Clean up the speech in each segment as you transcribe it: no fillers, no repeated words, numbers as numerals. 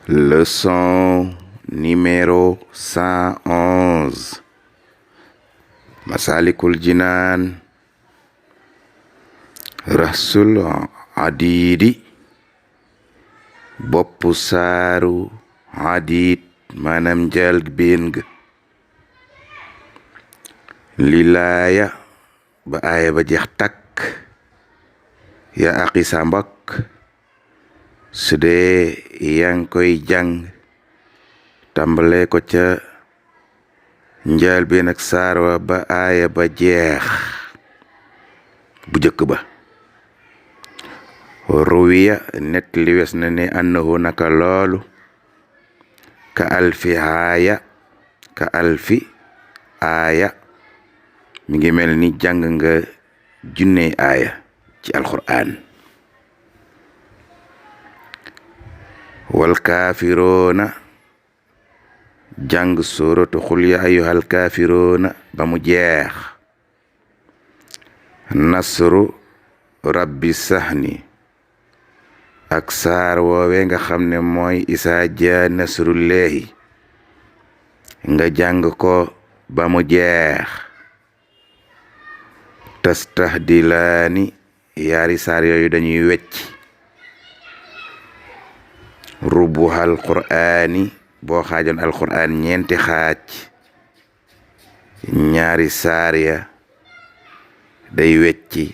Leçon numéro 111. Masalikul Jinaan. Rasul Hadidi. Boppu saaru Hadid maanaam njëlbéen ga. Lilaaya ba aaya ba jeex takk. Ya aqi sa mbokk su dee yaa ngi koy jàng tàmbale ko ca njëlbéen ak saar wa ba aaya ba jeex bu jëkk ba. ruwiya net li wes na ne annahu naka loolu ka alfi aaya mi ngi mel ni jàng nga junne aaya ci alquran. wal kaafiroona jàng suratu xul ya ayyuhal kaafiroona ba mu jeex. nasru rabbi sahni ak saar woowe nga xam ne mooy isaa jaa nasrullahi nga jàng ko ba mu jeex. tastahdilaani yaari saar yooyu dañuy wecc. rubuhal qur'aani boo xaajoon alqur'aan ñeenti xaaj ñaari saar ya day wecci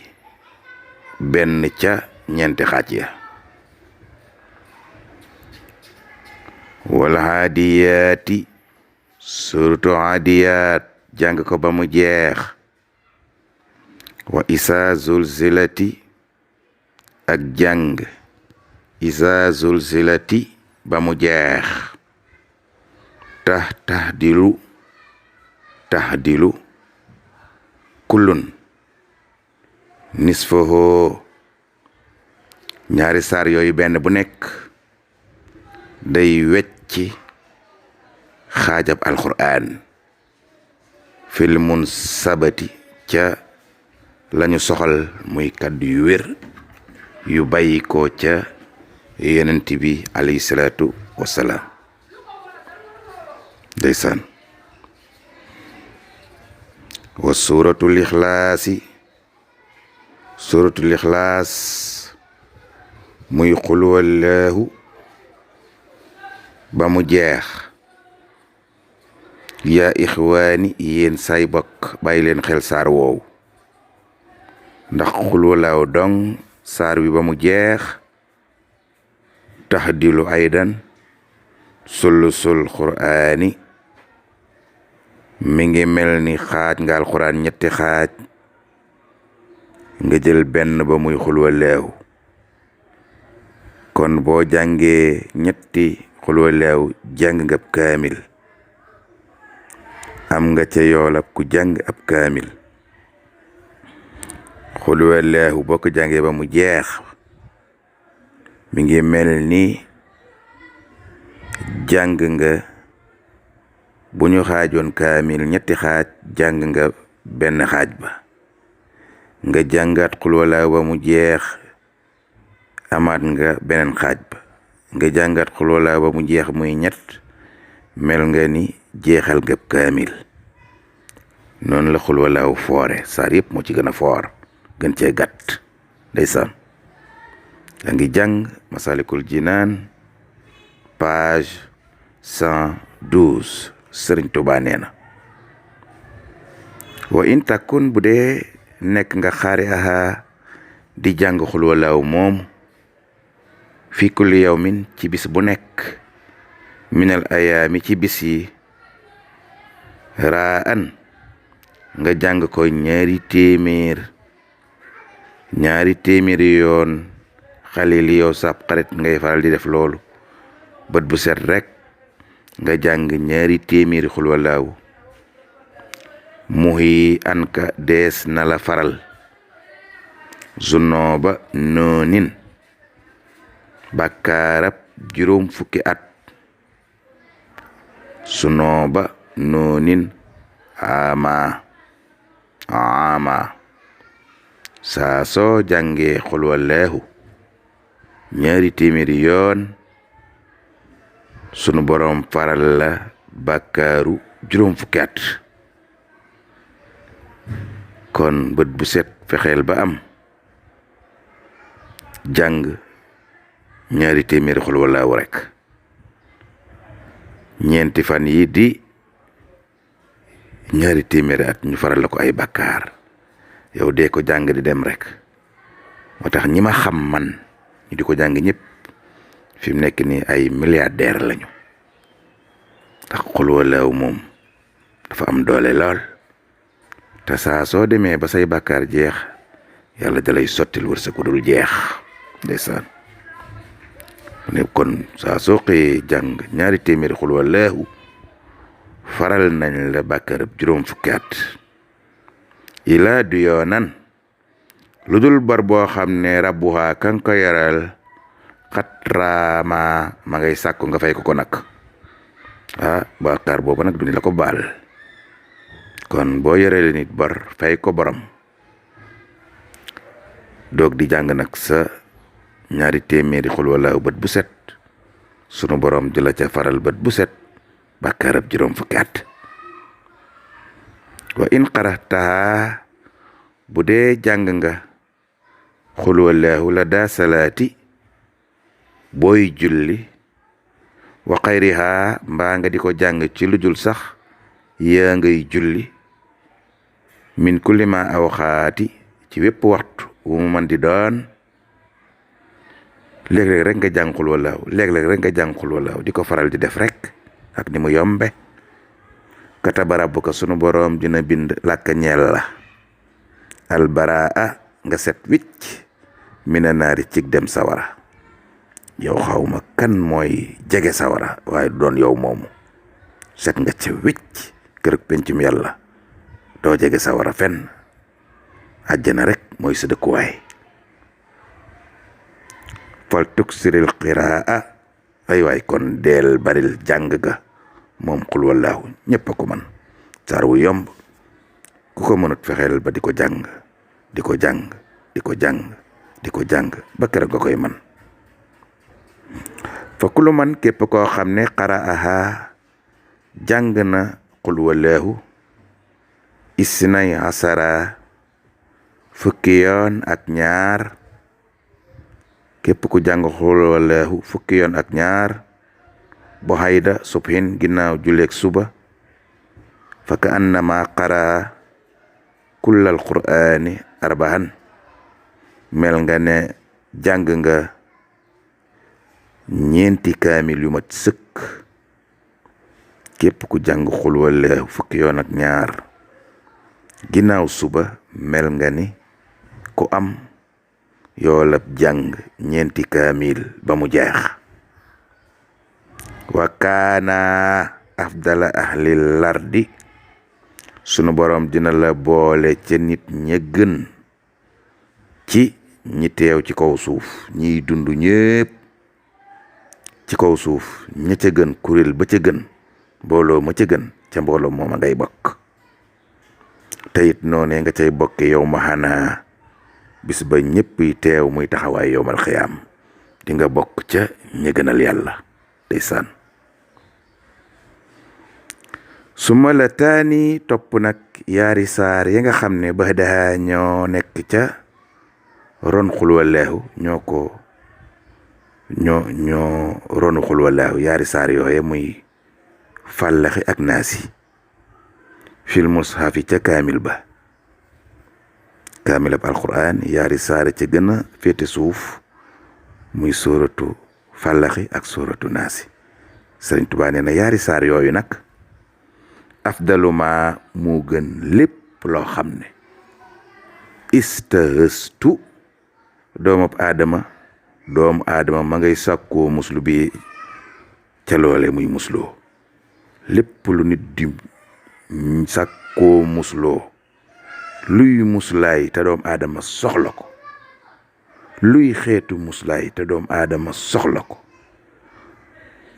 benn ca ñeenti xaaj ya. wal haadiyaati suratu haadiyaat jàng ko ba mu jeex. wa isaa zulzilati ak jàng isaa zulzilati ba mu jeex. tahdilu kullun nisfahu ñaari saar yooyu benn bu nekk day wecci xaajab alqur'aan fil munsabati ca lañu soxal muy kaddu yu wér yu bàyyi ko ca yonent bi alayhi salaatu wassalaam. ndeysaan. wa suratul ixlaasi muy qul wallaahu ba mu jeex. yaa ixwaani yéen say bokk bàyyi leen xel saar woowu ndax qul wallaahu dong saar wi ba mu jeex. tahdilu aydan sulusul qur'aani mi ngi mel ni xaaj nga alqur'aan ñetti xaaj nga jël benn ba muy qul wallaahu. kon boo jàngee ñetti qul wallaahu jàng nga ab kaamil am nga ca yoolab ku jàng ab kaamil. qul wallaahu boo ko jàngee ba mu jeex mi ngi mel ni jàng nga bu ñu xaajoon kaamil ñetti xaaj jàng nga benn xaaj ba. nga jàngaat qul wallaahu ba mu jeex amaat nga beneen xaaj ba. nga jàngaat qul wallaahu ba mu jeex muy ñett mel nga ni jeexal nga kaamil. noonu la qul wallaahu foore saar yëpp moo ci gën a foor gën cee gàtt. ndeysaan. yaa ngi jàng Masalikul Jinaan page 112. Sëriñ Tuubaa nee na wa in takun bu dee nekk nga xaari aha di jàng qul wallaahu moom fi kulli yawmin ci bis bu nekk minal ayaami ci bis yi raan nga jàng ko ñaari téeméeri yoon. xalil yow sab xarit ngay faral di def loolu bët bu set rek nga jàng ñaari téeméeri qul wallaahu muhi anka dees na la faral zunooba noonin bàkkaarab juróom fukki at. sunooba noonin ama saa soo jàngee qul wallaahu ñaari téeméeri yoon sunu boroom faral la bàkkaaru juróom fukki at. kon bët bu set fexeel ba am jàng 200 xul wallaahu rek ñeenti fan yi di 200 at ñu faral la ko ay bàkkaar yow dee ko jàng di dem rek. moo tax ñi ma xam man ñu di ko jàng ñëpp fi mu nekk nii ay milliardaire lañu ndax xul wallaahu moom dafa am doole lool. te saa soo demee ba say bàkkaar jeex yàlla dalay sottil wërsëg ku dul jeex ndeysaan. ne kon saa soo xëyee jàng 200 xul wallaahu faral nañ la bàkkaarab juróom fukki at. ilaa du yoonan lu dul bar boo xam ne rabbuha kan ko yaral xatraama ma ngay sàkku nga fay ko nag bàkkaar boobu nag duñu la ko baal. kon boo yoree nit bar fay ko borom doog di jàng nag sa 200 xul wallaahu bët bu set sunu borom di la ca faral bët bu set bàkkaarab juróom fukki at. wa in qara'taha bu dee jàng nga xul wallaahu la daa salaati booy julli wa xayriha mbaa nga di ko jàng ci lu dul sax yaa ngay julli min kulli ma awxaati ci wépp waxtu wu mu man di doon léeg-léeg rek nga jàng xul wallaahu léeg-léeg rek nga jàng xul wallaahu di ko faral di def rek ak ni mu yombe. kataba rabbuka sunu boroom dina bind làkka ñeel la albaraa nga set wicc mina naari cig dem sawara. yow xawma kan mooy jege sawara waaye doon yow moomu set nga ca wicc kërëg pencum yàlla doo jege sawara fenn àjjana rek mooy sa dëkkuwaay. fal tuksiril qiraa ay waay kon deel baril jàng ga moom xul wallaahu ñëpp a ko man saar wu yomb ku ko mënut fexeel ba di ko jàng di ko jàng di ko jàng di ko jàng ba keroog nga koy man. fa kullu man képp koo xam ne qara'aha jàng na xul wallaahu isnay asara fukki yoon ak ñaar képp ku jàng xul wallaahu fukki yoon ak ñaar bu hayda subhin ginnaaw julleeg suba fa ka annama qara kullal qur'ani arba'an mel nga ne jàng nga ñeenti kaamil yu mat sëkk. képp ku jàng xul wallaahu fukki yoon ak ñaar ginnaaw suba mel nga ni ku am yoolab jàng ñeenti kaamil ba mu jeex. wa kaana afdala ahlil lardi sunu borom dina la boole ca nit ña gën ci ñi teew ci kaw suuf ñiy dund ñépp ci kaw suuf ña ca gën kuréel ba ca gën mbooloo ma ca gën ca mbooloo mooma ngay bokk. te it noonee nga cay bokke yow ma xanaa bis ba ñëpp yi teew muy taxawaay yowmal xiyaam di nga bokk ca ña gënal yàlla ndeysaan. su ma la taani topp nag yaari saar yi nga xam ne ba daha ñoo nekk ca ron xul wallaahu ñoo ronu xul wallaahu yaari saar yooye muy fàllaxi ak naasi fil mushafi ca kaamil ba. kaamil ab alquran yaari saar ca gën a féete suuf muy sóoratu fàllaxi ak sóoratu naasi. Sëriñ Tuubaa nee na yaari saar yooyu nag afdaluma moo gën lépp loo xam ne istahëstu doomu aadama ma ngay sàkkoo muslu bi ca loole muy musloo. lépp lu nit di sàkkoo musloo luy muslaay te doomu aadama soxla ko luy xeetu muslaay te doomu aadama soxla ko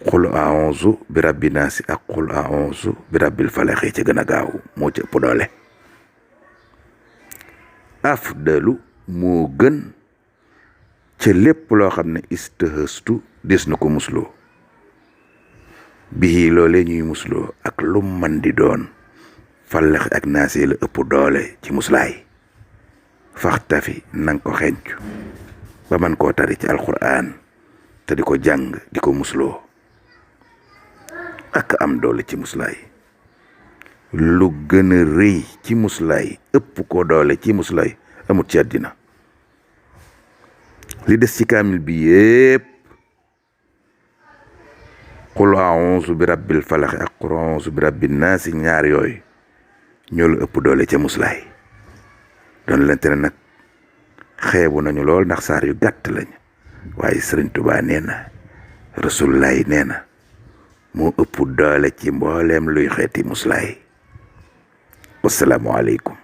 xul a'uuzu bi rabbi naasi ak xul a'uuzu bi rabbil falaxi ca gën a gaaw moo ci ëpp doole. afdalu moo gën ca lépp loo xam ne istahëstu des na ko musloo. bii loole ñuy musloo ak lum man di doon fallax ak naasee la ëpp doole ci muslaay faxtafi nang ko xencu ba man koo tari ci alquran te di ko jàng di ko musloo ak am doole ci muslaay lu gën a rëy ci muslaay ëpp ko doole ci muslaay amut ci àddina li des ci kaamil bi yépp qul a'uuzu bi rabbil falax ak qul a'uuzu bi rabbin naasi ñaar yooyu ñoo la ëpp doole ca muslaay doon lente ne nag xeebu nañu lool ndax saar yu gàtt lañ waaye Sëriñ Tuubaa nee na Rasulullaay nee na moo ëpp doole ci mbooleem luy xeeti muslaay wassalaamu aleykum